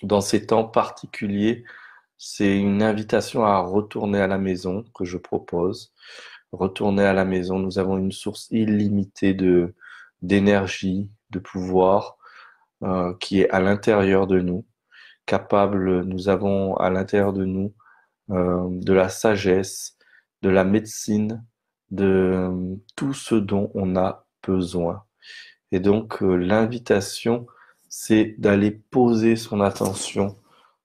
dans ces temps particuliers, c'est une invitation à retourner à la maison que je propose. Retourner à la maison, nous avons une source illimitée d'énergie, de pouvoir qui est à l'intérieur de nous, capable, nous avons à l'intérieur de nous de la sagesse, de la médecine, de tout ce dont on a besoin. Et donc, l'invitation, c'est d'aller poser son attention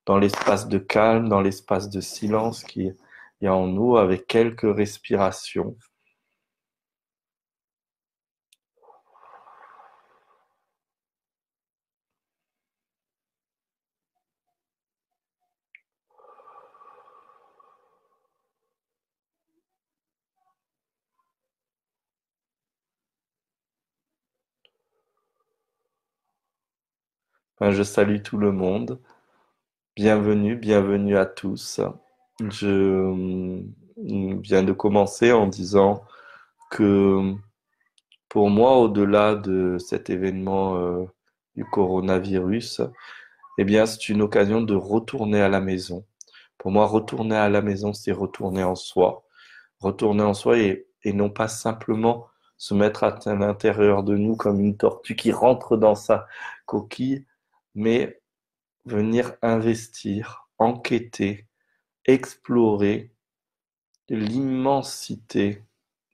dans l'espace de calme, dans l'espace de silence qu'il y a en nous, avec quelques respirations. Enfin, je salue tout le monde. Bienvenue, bienvenue à tous. Je viens de commencer en disant que pour moi, au-delà de cet événement du coronavirus, eh bien, c'est une occasion de retourner à la maison. Pour moi, retourner à la maison, c'est retourner en soi. Retourner en soi et non pas simplement se mettre à l'intérieur de nous comme une tortue qui rentre dans sa coquille, mais venir investir, enquêter, explorer l'immensité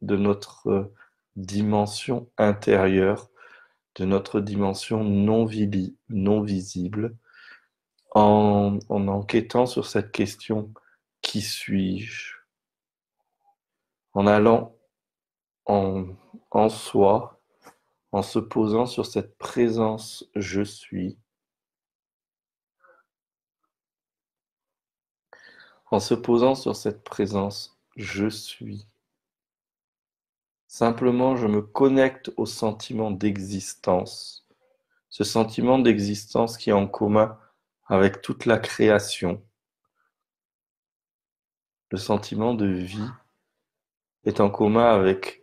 de notre dimension intérieure, de notre dimension non visible, en enquêtant sur cette question, qui suis-je? En allant en, en soi, en se posant sur cette présence je suis, en se posant sur cette présence je suis. Simplement, je me connecte au sentiment d'existence, ce sentiment d'existence qui est en commun avec toute la création. Le sentiment de vie est en commun avec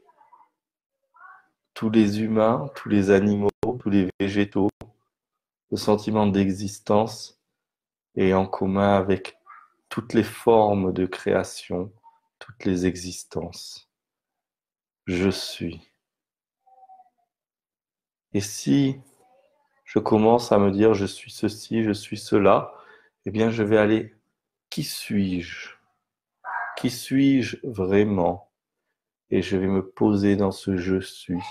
tous les humains, tous les animaux, tous les végétaux. Le sentiment d'existence est en commun avec toutes les formes de création, toutes les existences. Je suis. Et si je commence à me dire je suis ceci, je suis cela, eh bien je vais aller, qui suis-je? Qui suis-je vraiment? Et je vais me poser dans ce je suis.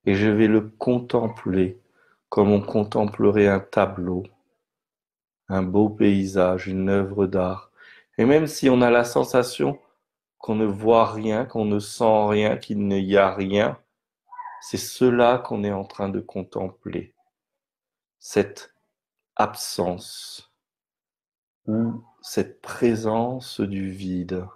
Et je vais le contempler comme on contemplerait un tableau, un beau paysage, une œuvre d'art. Et même si on a la sensation qu'on ne voit rien, qu'on ne sent rien, qu'il n'y a rien, c'est cela qu'on est en train de contempler, cette absence ou cette présence du vide.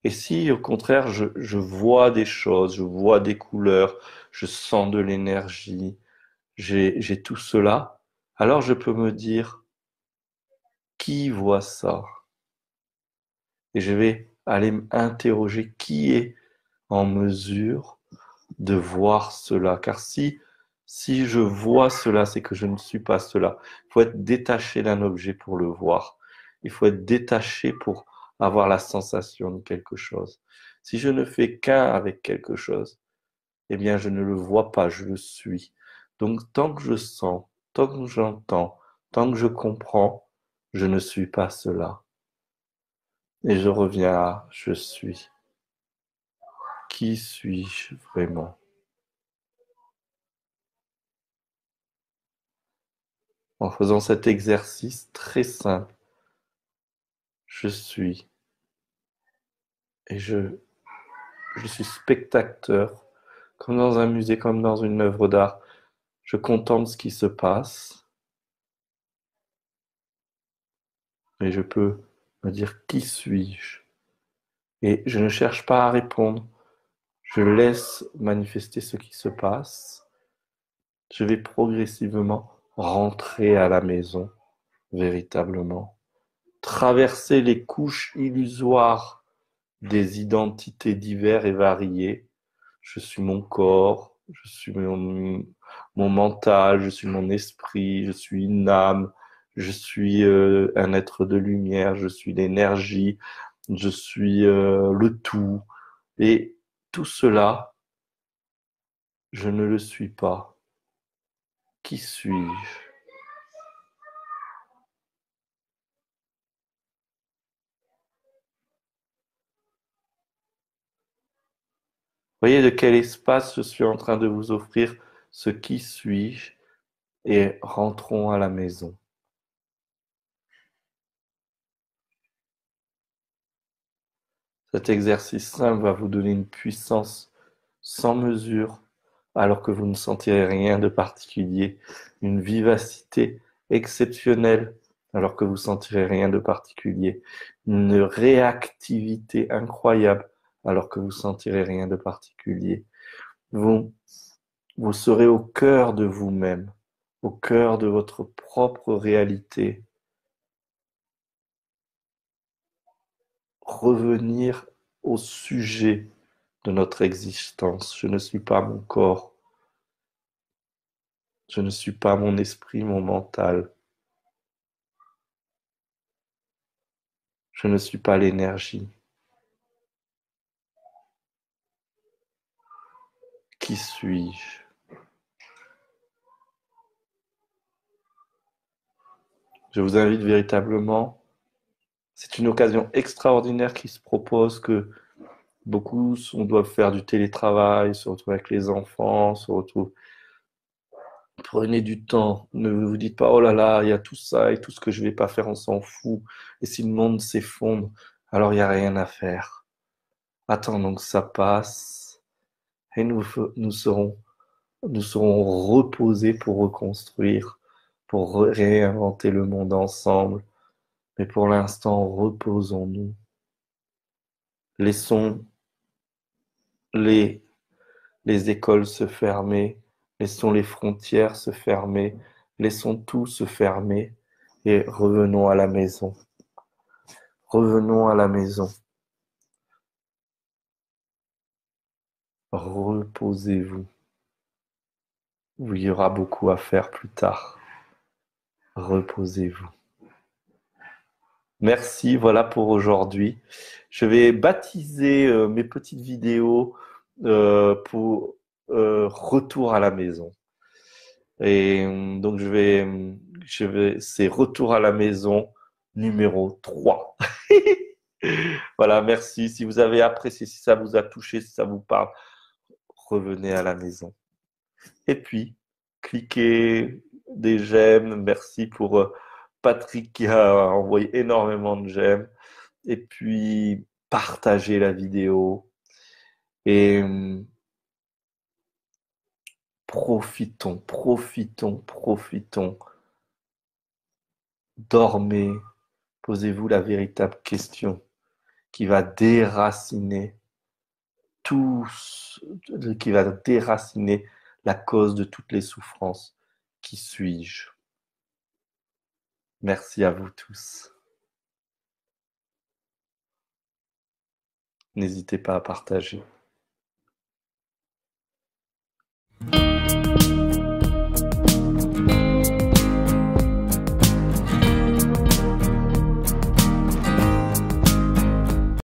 Et si au contraire je vois des choses, je vois des couleurs, je sens de l'énergie, j'ai tout cela, alors je peux me dire, qui voit ça? Et je vais aller m'interroger qui est en mesure de voir cela. Car si je vois cela, c'est que je ne suis pas cela. Il faut être détaché d'un objet pour le voir. Il faut être détaché pour avoir la sensation de quelque chose. Si je ne fais qu'un avec quelque chose, eh bien, je ne le vois pas, je le suis. Donc, tant que je sens, tant que j'entends, tant que je comprends, je ne suis pas cela. Et je reviens à je suis. Qui suis-je vraiment? En faisant cet exercice très simple, je suis et je suis spectateur, comme dans un musée, comme dans une œuvre d'art. Je contemple ce qui se passe et je peux me dire qui suis-je? Et je ne cherche pas à répondre. Je laisse manifester ce qui se passe. Je vais progressivement rentrer à la maison, véritablement. Traverser les couches illusoires des identités diverses et variées Je suis mon corps, je suis mon mental, je suis mon esprit, je suis une âme, je suis un être de lumière, je suis l'énergie, je suis le tout. Et tout cela, je ne le suis pas. Qui suis-je? Voyez de quel espace je suis en train de vous offrir ce qui suis-je et rentrons à la maison. Cet exercice simple va vous donner une puissance sans mesure alors que vous ne sentirez rien de particulier, une vivacité exceptionnelle alors que vous sentirez rien de particulier, une réactivité incroyable alors que vous sentirez rien de particulier. Vous, vous serez au cœur de vous-même, au cœur de votre propre réalité. Revenir au sujet de notre existence. Je ne suis pas mon corps, je ne suis pas mon esprit, mon mental, je ne suis pas l'énergie. Qui suis-je? Je vous invite véritablement, c'est une occasion extraordinaire qui se propose que beaucoup doivent faire du télétravail, se retrouvent avec les enfants, se retrouvent. Prenez du temps, ne vous dites pas, oh là là, il y a tout ça et tout ce que je vais pas faire, on s'en fout. Et si le monde s'effondre, alors il n'y a rien à faire. Attendons que ça passe et nous serons reposés pour reconstruire, pour réinventer le monde ensemble. Mais pour l'instant, reposons-nous. Laissons les, les écoles se fermer, laissons les frontières se fermer, laissons tout se fermer et revenons à la maison. Revenons à la maison. Reposez-vous. Il y aura beaucoup à faire plus tard. Reposez-vous. Merci, voilà pour aujourd'hui. Je vais baptiser mes petites vidéos pour retour à la maison. Et donc c'est retour à la maison numéro 3. Voilà, merci. Si vous avez apprécié, si ça vous a touché, si ça vous parle, revenez à la maison. Et puis, cliquez des j'aime. Merci pour Patrick qui a envoyé énormément de j'aime. Et puis, partagez la vidéo. Et profitons, profitons, profitons. Dormez. Posez-vous la véritable question qui va déraciner tout, qui va déraciner la cause de toutes les souffrances. Qui suis-je? Merci à vous tous. N'hésitez pas à partager.